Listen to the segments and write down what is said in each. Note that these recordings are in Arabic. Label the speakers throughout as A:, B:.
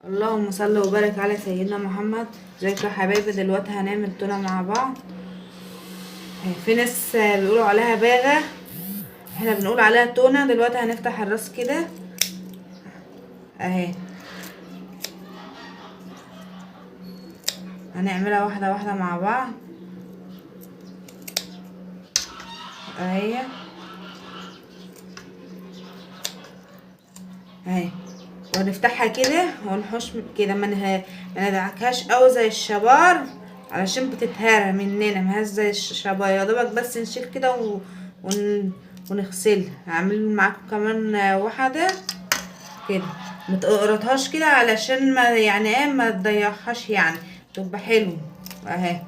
A: اللهم صل وبارك على سيدنا محمد. ازيكم يا حبايبي؟ دلوقتي هنعمل تونه مع بعض. في ناس بيقولوا عليها باغه، احنا بنقول عليها تونه. دلوقتي هنفتح الراس كده اهي، هنعملها واحده واحده مع بعض اهي اهي، ونفتحها كده ونحوش كده، ما ندعكهاش قوي زي الشبار علشان بتتهرى مننا، مهاش زي الشبار. يا دوبك بس نشيل كده ونغسلها. هعمل معاكم كمان واحده كده، متقرطهاش كده علشان ما يعني ايه ما تضيعهاش، يعني تبقى حلو اهي.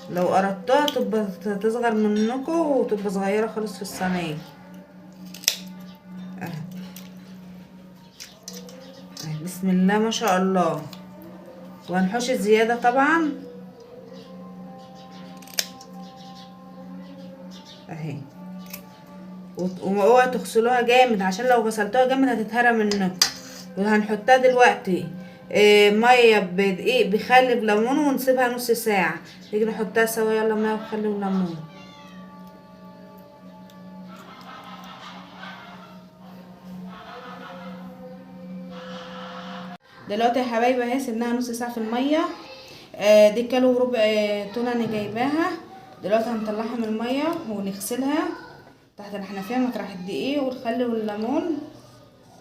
A: لو قرطتها تبقى تصغر منكم وتبقى صغيره خالص في الصينيه اهي. بسم الله ما شاء الله. وهنحوش الزياده طبعا اهي. واوعوا تغسلوها جامد عشان لو غسلتوها جامد هتتهرى منكم. وهنحطها دلوقتي ميه بدقيق بخل بليمون ونسيبها نص ساعه. نيجي نحطها سوا. يلا ميه وخل وليمون. دلوقتي يا حبايبي اهي سيبناها نص ساعه في الميه. دي كيلو وربع تونه انا جايباها. دلوقتي هنطلعها من الميه ونغسلها تحت الحنفيه مطرح الدقيق والخل والليمون.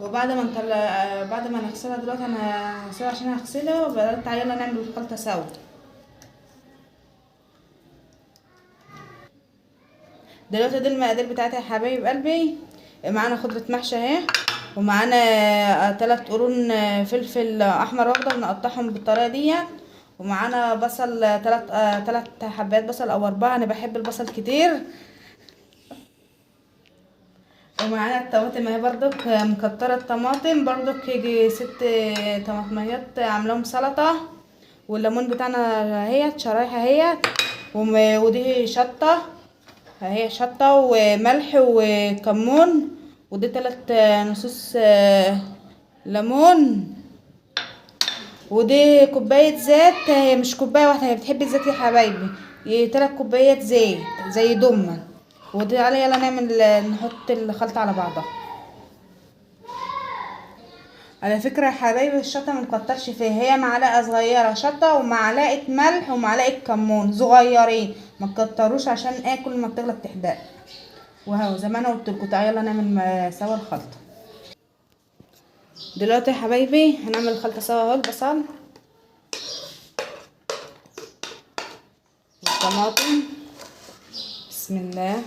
A: وبعد ما نطلع بعد ما نغسلها دلوقتي انا هسيبها عشان هغسلها، وبدأت يلا نعمل الخلطه سوا. دلوقتي دي المقادير بتاعتي يا حبايب قلبي. معانا خضره محشي اهي، ومعانا 3 قرون فلفل احمر واخضر نقطعهم بالطريقه دي. ومعانا بصل 3 حبات بصل او 4، انا بحب البصل كتير. ومعانا الطماطم اهي برضك مكتره الطماطم برضك يجي 6 طماطميات عاملاهم سلطه. والليمون بتاعنا اهي شرايح اهي. ودي شطه اهي، شطه وملح وكمون. ودي 3 نصوص ليمون. ودي كوبايه زيت، هي مش كوبايه واحده، هي بتحب الزيت يا حبايبي. 3 كوبايات زيت زي دمن. ودي على يلا نعمل نحط الخلطه على بعضها. على فكره يا حبايبي الشطه ما نكترش فيها، هي معلقه صغيره شطه ومعلقه ملح ومعلقه كمون صغيرين، ما تكتروش عشان ايه كل ما بتغلط تحدق. وهو زي ما انا قلت لكم تعالوا يلا نعمل سوا الخلطه. دلوقتي يا حبايبي هنعمل الخلطه سوا اهو. البصل والطماطم بسم الله،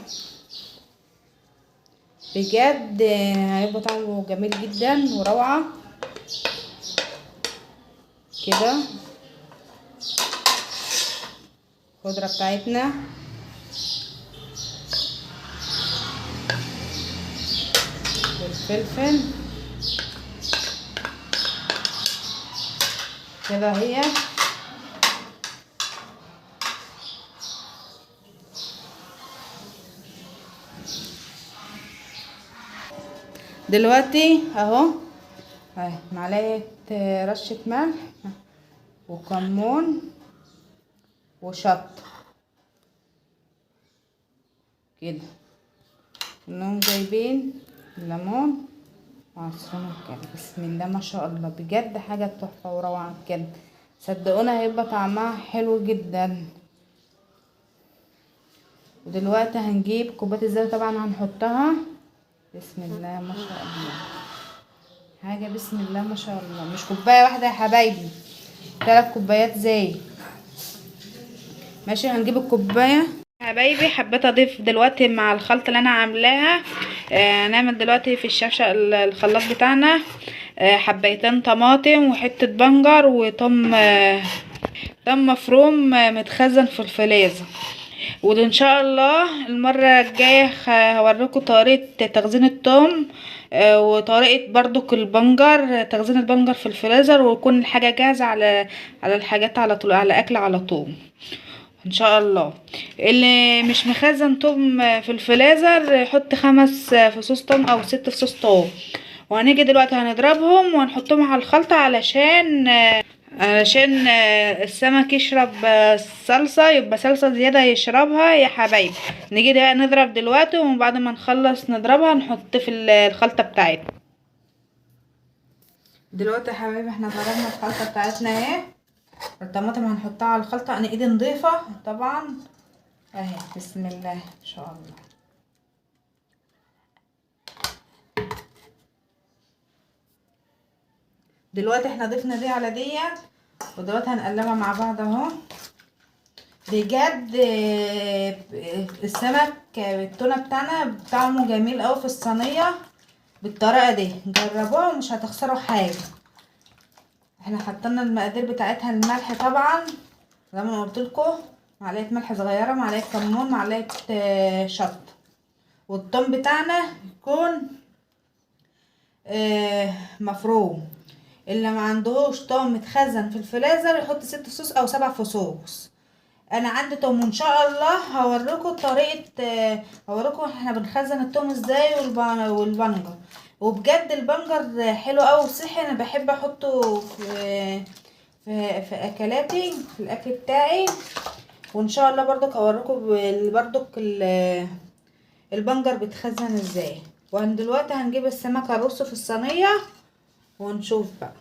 A: بجد هيبقى طعمه جميل جدا وروعه كده. الخضره بتاعتنا والفلفل كده هي. دلوقتي اهو اهي معلقه رشه ملح وكمون وشطه كده، انهم جايبين الليمون وعصرهم كده. بسم الله ما شاء الله، بجد حاجه تحفه وروعه كده. صدقوني هيبقى طعمها حلو جدا. ودلوقتي هنجيب كوبايه الزيت طبعا هنحطها. بسم الله ما شاء الله، حاجه بسم الله ما شاء الله. مش كوبايه واحده يا حبايبي، 3 كوبايات زيت. ماشي هنجيب الكوبايه حبايبي. حبيت اضيف دلوقتي مع الخلطه اللي انا عاملاها. هنعمل دلوقتي في الشفشه الخلاط بتاعنا حبيتين طماطم وحته بنجر وتوم تم مفروم متخزن في الفريزر. وان شاء الله المره الجايه هوريكم طريقه تخزين التوم وطريقه برضك البنجر، تخزين البنجر في الفريزر، ويكون الحاجه جاهزه على الحاجات على طول، على اكل على طول ان شاء الله. اللي مش مخزن توم في الفريزر يحط 5 فصوص توم او 6 فصوص توم. وهنيجي دلوقتي هنضربهم ونحطهم على الخلطة علشان السمك يشرب الصلصة، يبقى صلصة زيادة يشربها يا حبايبي. نيجي بقى نضرب دلوقتي، وبعد ما نخلص نضربها نحط في الخلطة بتاعتنا. دلوقتي يا حبايبي احنا ضربنا الخلطة بتاعتنا اهي. الطماطم هنحطها على الخلطة، انا ايدي نضيفة طبعا اهي. بسم الله ما شاء الله. دلوقتي احنا ضفنا دي على ديت، ودلوقتي هنقلبها مع بعض اهو. بجد السمك التونة بتاعنا طعمه جميل اوي في الصينية بالطريقة دي، جربوها ومش هتخسروا حاجة. احنا حطينا المقادير بتاعتها، الملح طبعا زي ما قلتلكوا، معلقة ملح صغيرة، معلقة كمون، معلقة شطة. والثوم بتاعنا يكون مفروم. اللي ما عندهوش توم متخزن في الفريزر يحط 6 فصوص او 7 فصوص. انا عندي توم، وان شاء الله هوريكم طريقه، هوريكم احنا بنخزن التوم ازاي والبنجر. وبجد البنجر حلو قوي وصحي، انا بحب احطه في اكلاتي، في الاكل بتاعي. وان شاء الله برضك هوريكم برضك البنجر بيتخزن ازاي. دلوقتي هنجيب السمكه الرص في الصينيه ونشوف بقى.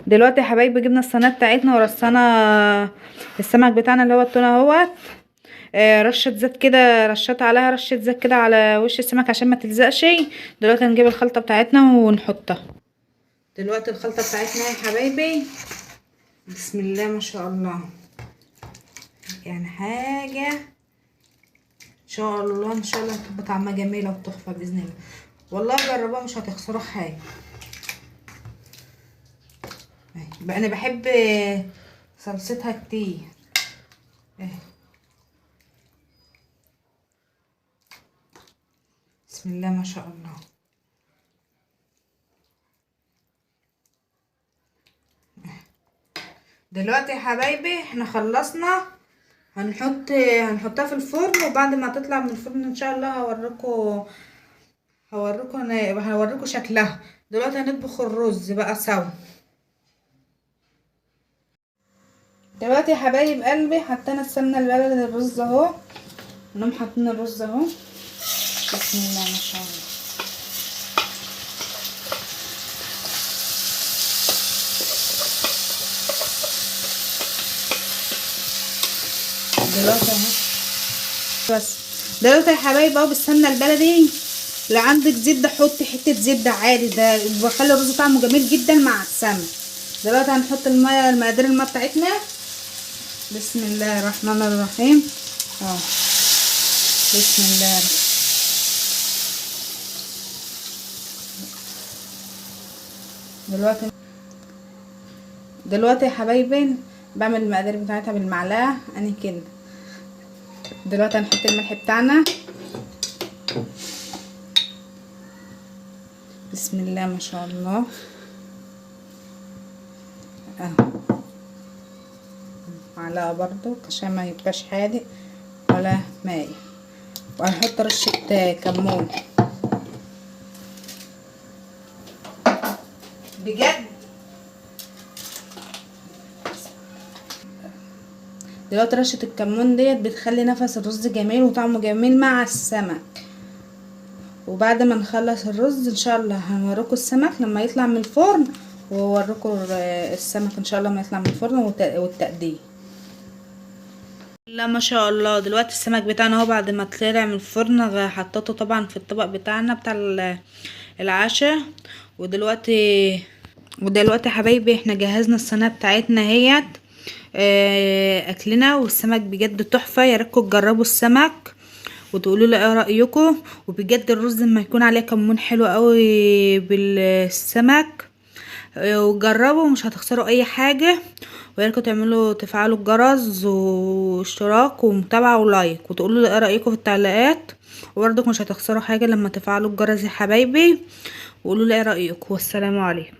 A: دلوقتي يا حبايبي جبنا الصينيه بتاعتنا ورصنا السمك بتاعنا اللي هو التونه اهوت. رشه زيت كده، رشت عليها رشه زيت كده على وش السمك عشان ما تلزقش. دلوقتي هنجيب الخلطه بتاعتنا ونحطها. دلوقتي الخلطه بتاعتنا يا حبايبي بسم الله ما شاء الله، يعني حاجه ان شاء الله ان شاء الله تبقى طعمها جميله وتحفه باذن الله. والله جربوها مش هتخسروا حاجه. بقى انا بحب صلصتها كتير بسم الله ما شاء الله. دلوقتي يا حبايبي احنا خلصنا، هنحطها في الفرن، وبعد ما تطلع من الفرن ان شاء الله هوريكم شكلها. دلوقتي هنطبخ الرز بقى سوا. دلوقتي يا حبايب قلبي حطينا السمنه البلدي الرز اهو، نقوم حاطين الرز اهو بسم الله ما شاء الله. دلوقتي اهو بس. دلوقتي يا حبايب اهو بالسمنه البلدي، لو عندك زبده حطي حته زبده عادي، ده بيخلي الرز طعمه جميل جدا مع السمنه. دلوقتي هنحط الميه، المقادير الميه بتاعتنا بسم الله الرحمن الرحيم اهو. بسم الله. دلوقتي يا حبايبي بعمل المقادير بتاعتها بالمعلقه انا كده. دلوقتي هنحط الملح بتاعنا بسم الله ما شاء الله اهو، معلقه برضو عشان ما يبقاش حادق ولا مايل. وهنحط رشه كمون بجد. دلوقتي رشه الكمون ديت بتخلي نفس الرز جميل وطعمه جميل مع السمك. وبعد ما نخلص الرز ان شاء الله هنوريكم السمك لما يطلع من الفرن، ووريكم السمك ان شاء الله ما يطلع من الفرن والتقديم. لا ما شاء الله. دلوقتي السمك بتاعنا اهو بعد ما طلع من الفرن حطيته طبعا في الطبق بتاعنا بتاع العشاء. ودلوقتي يا حبايبي احنا جهزنا الصينيه بتاعتنا اهيت اكلنا، والسمك بجد تحفه. يا ريتكم تجربوا السمك وتقولوا لي ايه رايكم. وبجد الرز لما يكون عليه كمون حلو قوي بالسمك، وجربوا مش هتخسروا اي حاجه. وياريتكم تفعلوا الجرس واشتراك ومتابعه ولايك، وتقولوا لي ايه رايكم في التعليقات. وبرضك مش هتخسروا حاجه لما تفعلوا الجرس يا حبايبي، وقولوا لي ايه رايكم. والسلام عليكم.